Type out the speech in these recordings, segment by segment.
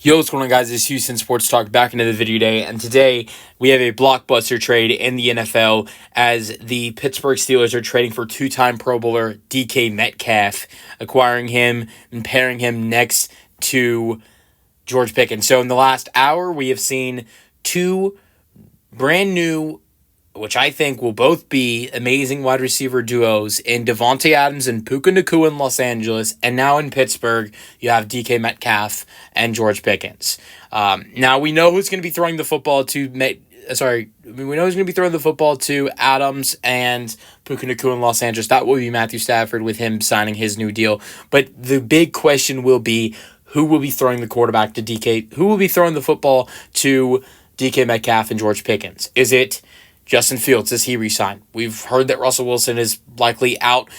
Yo, what's going on, guys? It's Houston Sports Talk back into the video day, and today we have a blockbuster trade in the NFL as the Pittsburgh Steelers are trading for two-time Pro Bowler DK Metcalf, acquiring him and pairing him next to George Pickens. So in the last hour, we have seen two brand new, which I think will both be amazing wide receiver duos in Devontae Adams and Puka Nacua in Los Angeles, and now in Pittsburgh, you have DK Metcalf and George Pickens. Now we know who's going to be throwing the football to Adams and Puka Nacua in Los Angeles. That will be Matthew Stafford with him signing his new deal. But the big question will be who will be throwing the quarterback to DK? Who will be throwing the football to DK Metcalf and George Pickens? Is it Justin Fields? Does he resign? We've heard that Russell Wilson is likely out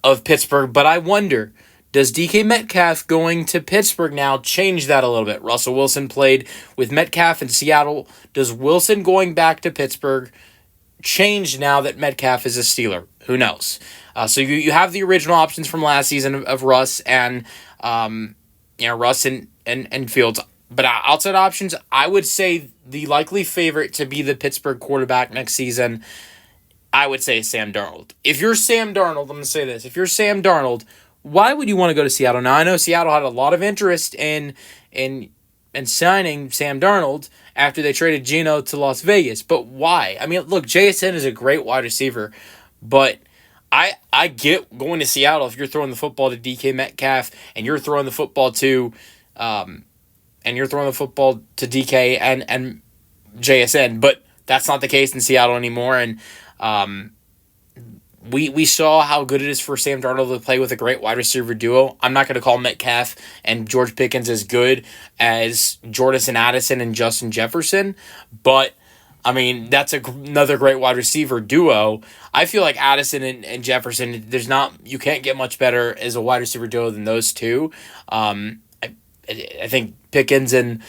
of Pittsburgh, but I wonder, does DK Metcalf going to Pittsburgh now change that a little bit? Russell Wilson played with Metcalf in Seattle. Does Wilson going back to Pittsburgh change now that Metcalf is a Steeler? Who knows? So you have the original options from last season of Russ and Russ and Fields. But outside options, I would say the likely favorite to be the Pittsburgh quarterback next season, I would say Sam Darnold. If you're Sam Darnold, I'm going to say this. If you're Sam Darnold, why would you want to go to Seattle? Now, I know Seattle had a lot of interest in signing Sam Darnold after they traded Geno to Las Vegas. But why? I mean, look, JSN is a great wide receiver, but I get going to Seattle if you're throwing the football to DK Metcalf and you're throwing the football to DK and JSN, but that's not the case in Seattle anymore. And we saw how good it is for Sam Darnold to play with a great wide receiver duo. I'm not going to call Metcalf and George Pickens as good as Jordan Addison and Justin Jefferson, but I mean, that's another great wide receiver duo. I feel like Addison and Jefferson, you can't get much better as a wide receiver duo than those two. I think Pickens and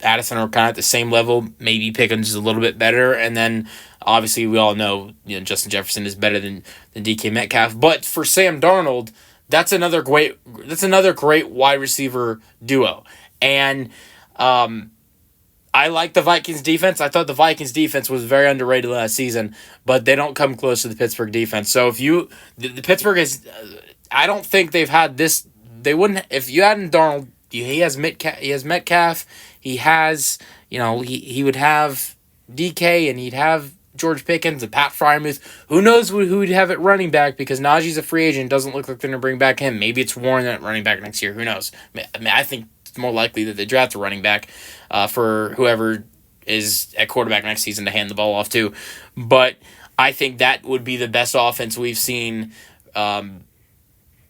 Addison are kind of at the same level. Maybe Pickens is a little bit better, and then obviously we all know Justin Jefferson is better than DK Metcalf. But for Sam Darnold, that's another great wide receiver duo, and I like the Vikings defense. I thought the Vikings defense was very underrated last season, but they don't come close to the Pittsburgh defense. So if the Pittsburgh is, I don't think they've had this. They wouldn't if you hadn't Darnold. He has Metcalf. He has he would have DK and he'd have George Pickens and Pat Freiermuth. Who knows who would have at running back because Najee's a free agent. Doesn't look like they're gonna bring back him. Maybe it's Warren at running back next year. Who knows? I mean, I think it's more likely that they draft a running back for whoever is at quarterback next season to hand the ball off to. But I think that would be the best offense we've seen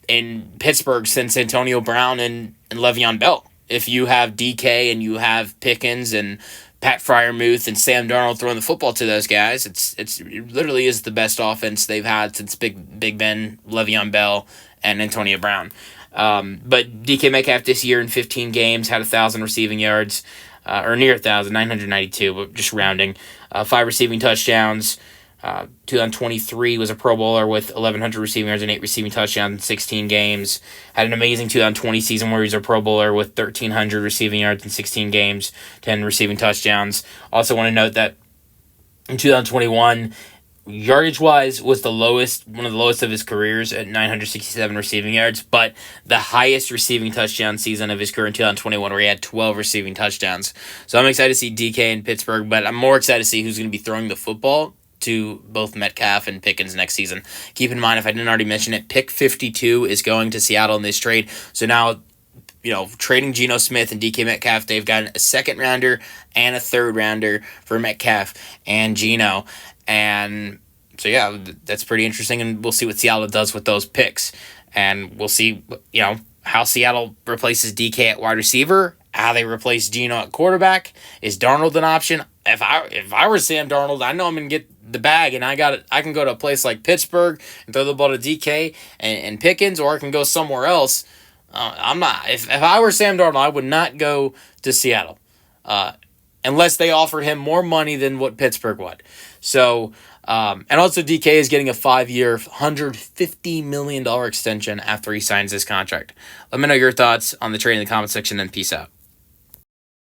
in Pittsburgh since Antonio Brown and Le'Veon Bell. If you have DK and you have Pickens and Pat Freiermuth and Sam Darnold throwing the football to those guys, it literally is the best offense they've had since Big Ben, Le'Veon Bell, and Antonio Brown. But DK Metcalf this year in 15 games had 1,000 receiving yards, or near 1,000, 992, but just rounding. 5 receiving touchdowns. 2023 was a Pro Bowler with 1,100 receiving yards and 8 receiving touchdowns in 16 games. Had an amazing 2020 season where he was a Pro Bowler with 1,300 receiving yards in 16 games, 10 receiving touchdowns. Also want to note that in 2021, yardage-wise, was one of the lowest of his careers at 967 receiving yards, but the highest receiving touchdown season of his career in 2021 where he had 12 receiving touchdowns. So I'm excited to see DK in Pittsburgh, but I'm more excited to see who's going to be throwing the football to both Metcalf and Pickens next season. Keep in mind, if I didn't already mention it, pick 52 is going to Seattle in this trade. So now, trading Geno Smith and DK Metcalf, they've gotten a second rounder and a third rounder for Metcalf and Geno. And so, yeah, that's pretty interesting, and we'll see what Seattle does with those picks. And we'll see, how Seattle replaces DK at wide receiver, how they replace Geno at quarterback. Is Darnold an option? If I were Sam Darnold, I know I'm going to get the bag, and I can go to a place like Pittsburgh and throw the ball to DK and Pickens, or I can go somewhere else. I'm not. If I were Sam Darnold, I would not go to Seattle, unless they offered him more money than what Pittsburgh would. So And also DK is getting a 5-year, $150 million extension after he signs this contract. Let me know your thoughts on the trade in the comment section, and peace out.